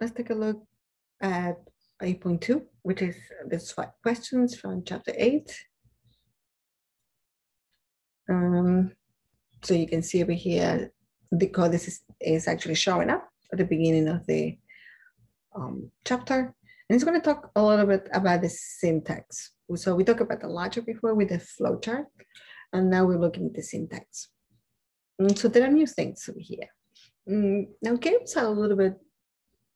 let's take a look at 8.2, which is the 5 questions from chapter 8. So you can see over here, the code is actually showing up at the beginning of the chapter. And it's going to talk a little bit about the syntax. So we talked about the logic before with the flowchart, and now we're looking at the syntax. So there are new things over here. Now games are a little bit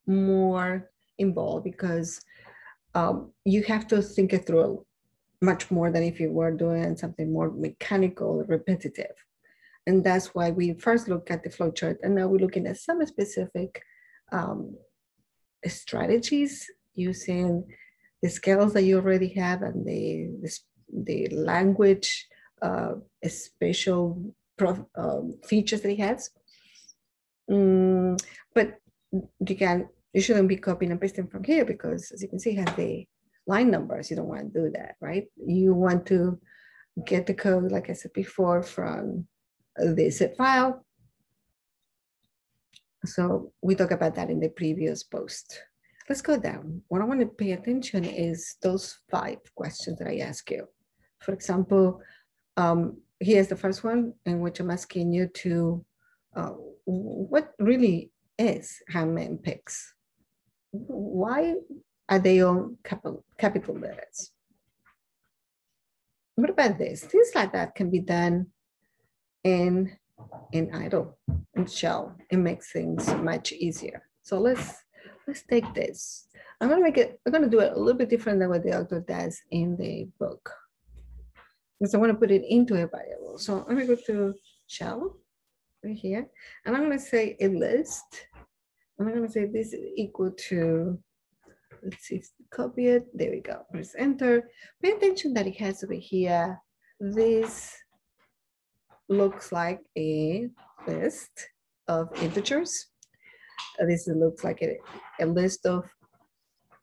more involved because you have to think it through much more than if you were doing something more mechanical, repetitive. And that's why we first look at the flowchart, and now we're looking at some specific strategies using the scales that you already have and the language special features that it has. But you shouldn't be copying and pasting from here because, as you can see, it has the line numbers. You don't want to do that, right? You want to get the code, like I said before, from the zip file. So we talked about that in the previous post. Let's go down. What I want to pay attention is those 5 questions that I ask you. For example, here's the first one in which I'm asking you to, what really is HANGMANPICS? Why are they on capital letters? What about this? Things like that can be done in idle and shell. It makes things much easier. So let's take this. I'm gonna do it a little bit different than what the author does in the book, because I want to put it into a variable. So I'm gonna go to shell right here, and I'm gonna say a list. And I'm gonna say this is equal to, let's see, copy it. There we go. Press enter. Pay attention that it has over here. This looks like a list of integers. This looks like a list of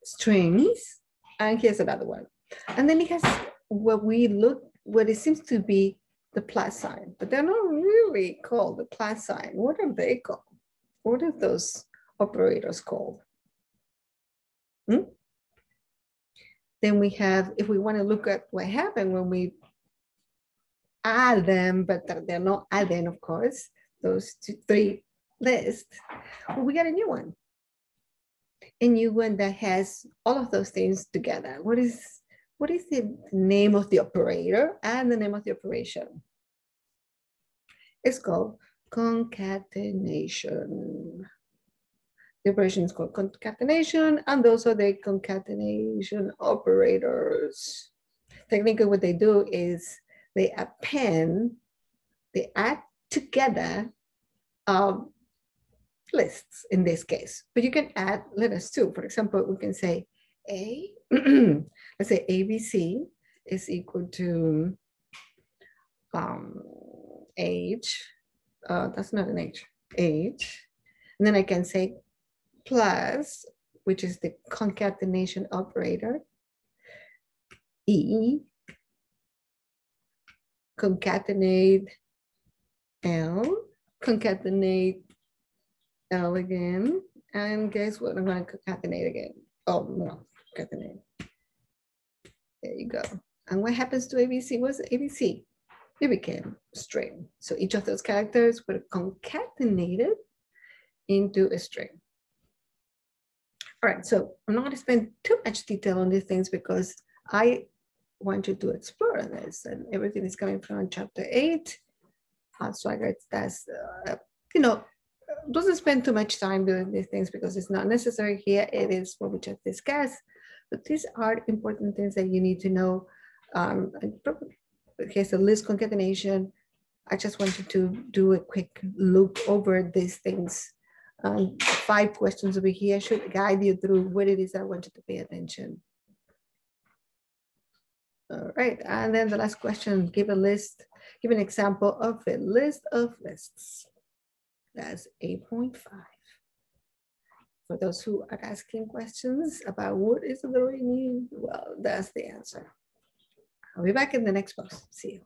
strings. And here's another one. And then it has what it seems to be the plus sign, but they're not really called the plus sign. What are they called? What are those operators called? Then we have, if we want to look at what happened when we add them, but they're not adding, of course, those 3 lists, well, we got a new one. A new one that has all of those things together. What is the name of the operator and the name of the operation? It's called concatenation. The operation is called concatenation, and those are the concatenation operators. Technically, what they do is they add together lists in this case, but you can add letters too. For example, we can say let's say ABC is equal to age, that's not an age. And then I can say plus, which is the concatenation operator, E, concatenate L, concatenate L again, and guess what? I'm going to concatenate again. Oh, no, concatenate. There you go. And what happens to ABC? What's ABC? It became a string. So each of those characters were concatenated into a string. All right, so I'm not going to spend too much detail on these things because I want you to explore this, and everything is coming from chapter 8. So I guess that's, doesn't spend too much time doing these things because it's not necessary here. It is what we just discussed, but these are important things that you need to know. Here's a list concatenation. I just wanted to do a quick look over these things. 5 questions over here should guide you through what it is I want you to pay attention. All right, and then the last question, give an example of a list of lists. That's 8.5. For those who are asking questions about what is the meaning, well, that's the answer. I'll be back in the next post. See you.